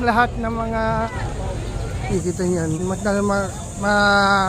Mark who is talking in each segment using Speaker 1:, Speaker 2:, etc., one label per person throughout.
Speaker 1: lahat ng mga ikita niyan.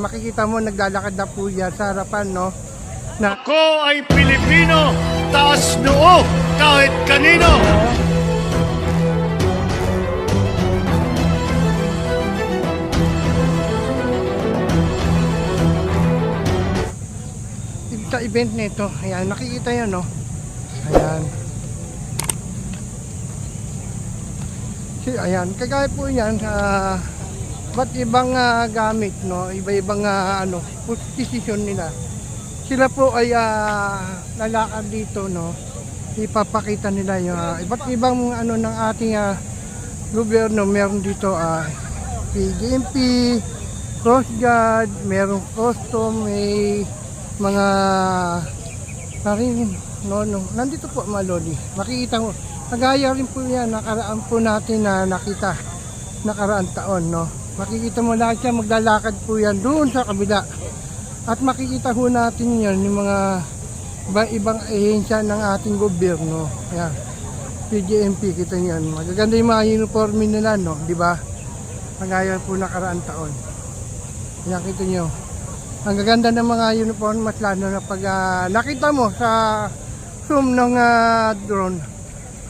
Speaker 1: Makikita mo naglalakad na po yan sa harapan, no?
Speaker 2: Ako ay Pilipino, taas noo kahit kanino.
Speaker 1: Sa event nito, ayan, nakikita yan, no? Ayan. Ayan, kagaya po yan, ba't ibang gamit, no? Iba-ibang posisyon nila. Sila po ay lalakad dito, no? Ipapakita nila yung iba't ibang ng ating gobyerno. Meron dito PGMP, Coast Guard, merong custom, may mga marine, no. Nandito po mga lodi. Makikita mo, kagaya rin po yan, nakaraan po natin na nakita, nakaraan taon, no. Makikita mo lahat yan, maglalakad po yan doon sa kabila. At makikita ho natin yan, yung mga ibang ahensya ng ating gobyerno. Ayan, PGMP, kita niyan. Magaganda yung mga uniforme nila, no, di ba? Kagaya po nakaraan taon. Ayan, kita nyo. Ang gaganda ng mga uniform, mas lalo na pag nakita mo sa zoom ng drone,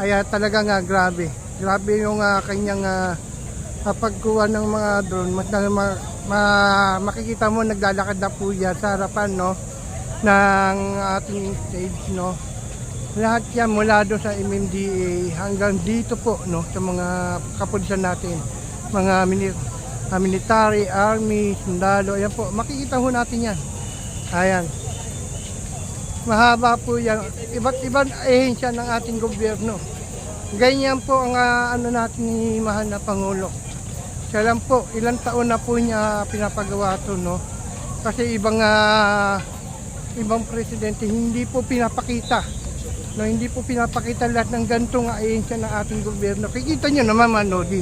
Speaker 1: ay talagang grabe. Grabe yung kanyang pagkuha ng mga drone. Mas lalo makikita mo naglalakad na po yan sa harapan, no, ng ating stage, no. Lahat yan mula doon sa MMDA hanggang dito po, no, sa mga kapulisan natin, mga military, army, sundalo. Ayan po, makikita ho natin yan. Ayan, mahaba po yan, iba't ibang ahensya ng ating gobyerno. Ganyan po ang natin ni mahal na Pangulo. Siya lang po, ilang taon na po niya pinapagawa ito, no? Kasi ibang presidente hindi po pinapakita, no? Hindi po pinapakita lahat ng ganitong ahensya ng ating gobyerno. Kikita nyo naman, Manodi,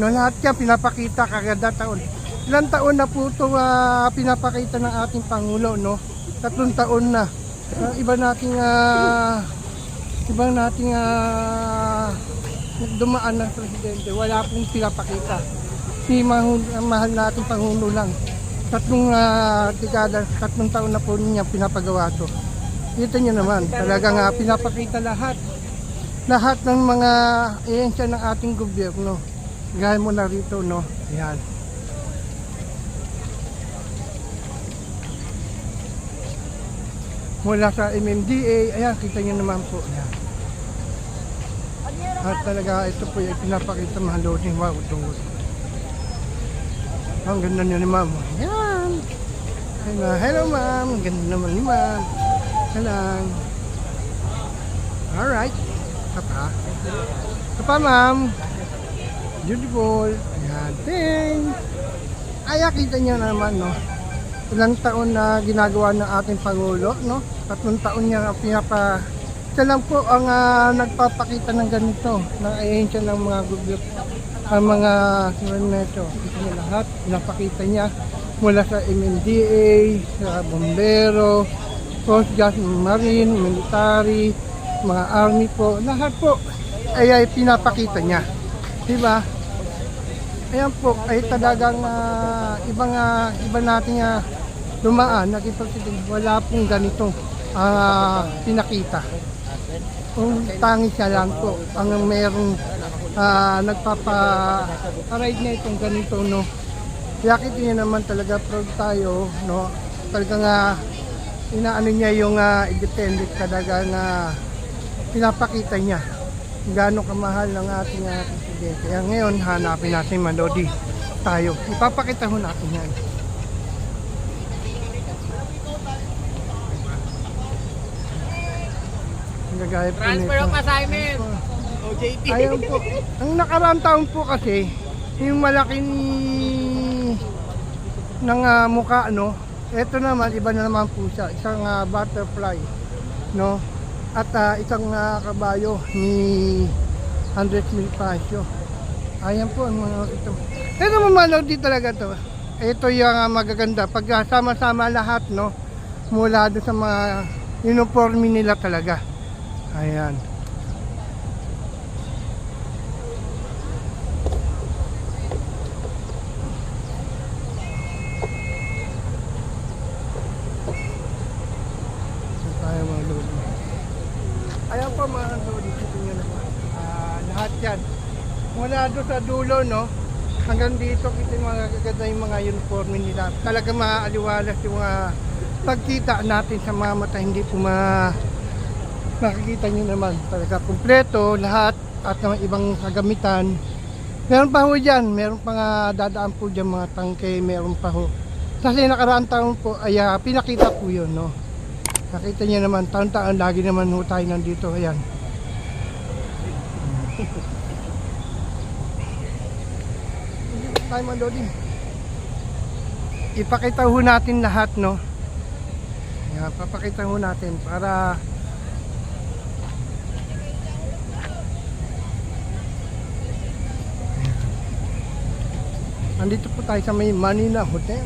Speaker 1: no, lahat yan pinapakita kada taon. Ilang taon na po ito pinapakita ng ating Pangulo, no? 3 taon na. Iba nating dumaan ng presidente, wala pong pinapakita. Si mahal nating Pangulo lang, 3 dekada, 3 taon na po niya pinapagawa ito. Kita nyo naman, talagang pinapakita lahat ng mga ahensya ng ating gobyerno. Gaya mo na rito, no? Ayan. Mula sa MMDA, ayan, kita nyo naman po. Ayan. At talaga ito po yung pinapakita mga loading. Wow, tungkol. Ang ganda nyo ni ma'am. Ayan. Hello ma'am. Ang ganda naman ni ma'am. Hello. Alright. Kapa ma'am. Beautiful. Ayan. Thanks. Ay, kita nyo naman, no? Ilang taon na ginagawa ng ating Pangulo, no? 3 taon niya siya lang po ang nagpapakita ng ganito, ng ahensya ng mga gobyerno, ang mga neto. Ito niya lahat, pinapakita niya mula sa MMDA, sa bombero, Coast Guard, Marine, Military, mga Army po, lahat po ay pinapakita niya. Diba? Ayan po, ay talagang iba nating dumaan, naging presidente, wala pong ganito pinakita. Kung tangi siya lang po ang merong nagpapa-ride na itong ganito, no. Kaya kita niya naman talaga proud tayo, no. Talagang inaano niya yung independent, talaga pinapakita niya gaano kamahal ng ating presidente. Kaya ngayon hanapin natin Manodi tayo. Ipapakita ho natin yan.
Speaker 3: Transfer of assignment. OJT.
Speaker 1: Ayun po. Ang nakaraang taon po kasi, yung malaking ng mukha, no. Ito naman, iba na naman po siya. Isang butterfly, no. At isang kabayo ni Andres Milpacio. Ayan po ang mga ito. Ito mamalaw din talaga to. Ito yung magaganda. Pag sama-sama lahat, no. Mula doon sa mga uniforme nila talaga. Ayan. lahat yan. Mula doon sa dulo, no? Hanggang dito, kita yung mga gaganda yung mga uniforme nila. Talaga maaaliwalas yung pagkita natin sa mga mata. Hindi po makikita nyo naman. Talaga kumpleto, lahat at ng ibang kagamitan. Meron pa ho dyan, meron pa nga dadaan po dyan mga tangke, meron pa ho. Kasi nakaraang taon po, ay pinakita po yun, no? Nakita niyo naman, taon-taon, lagi naman ho tayo nandito, ayan. Tayo malodin. Ipakita ho natin lahat, no? Ayan, papakita ho natin para nandito po tayo sa may Manila Hotel.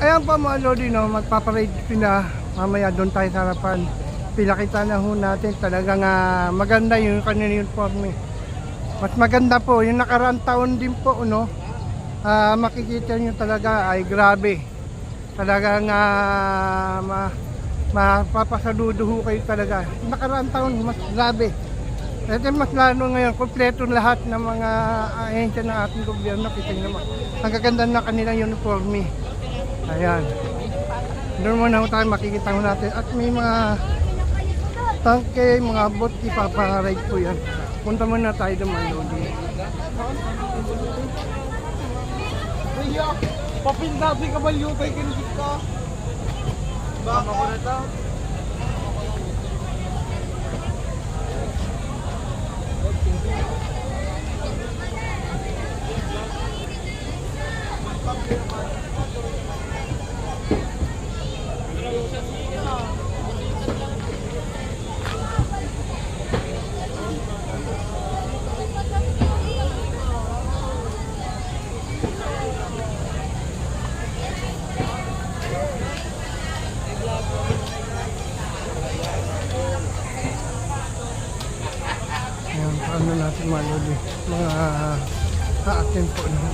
Speaker 1: Ayan pa mga lodi, no, magpaparade sila. Mamaya doon tayo sa harapan. Pinakita na ho natin talagang maganda yung kanilang uniforme. Mas maganda po, yung nakaraang taon din po, no. Makikita nyo talaga ay grabe. Talagang mapapasaludo ho kayo talaga. Yung nakaraang taon, mas grabe. Ito mas lalo ngayon, kompleto lahat ng mga ahensya ng ating gobyerno. Kita nyo naman, ang gaganda na kanilang uniforme. Ayan. Doon muna tayo, makikita mo natin. At may mga tangke, mga bot, ipaparide po yan. Punta muna tayo doon mga lodi.
Speaker 3: Papindabi ka ba yung kay kinigit ka? Baka ko na ito.
Speaker 1: Ayan, paano natin mga lodi. Mga aatin po. No?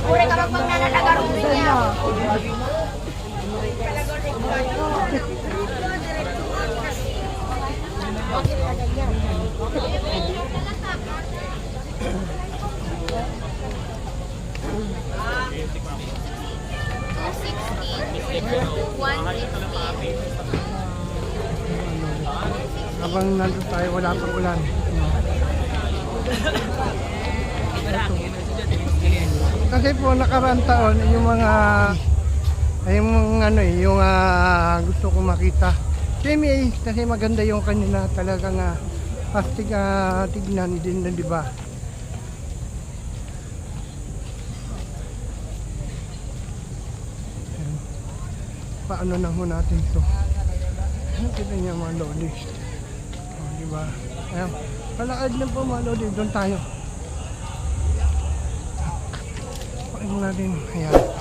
Speaker 4: Pure ka pag nanalagarong niya.
Speaker 1: Habang nandun tayo, wala pang ulan. No? Kasi po nakaraan taon yung mga gusto ko makita. CMA kasi maganda yung kanila talagang pastig tignan din na, di ba? paano na ho natin to. Kita niya mga lodi. O, diba? Ayan. Palakad na po mga lodi. Doon tayo. Pakinggan natin. Ayan.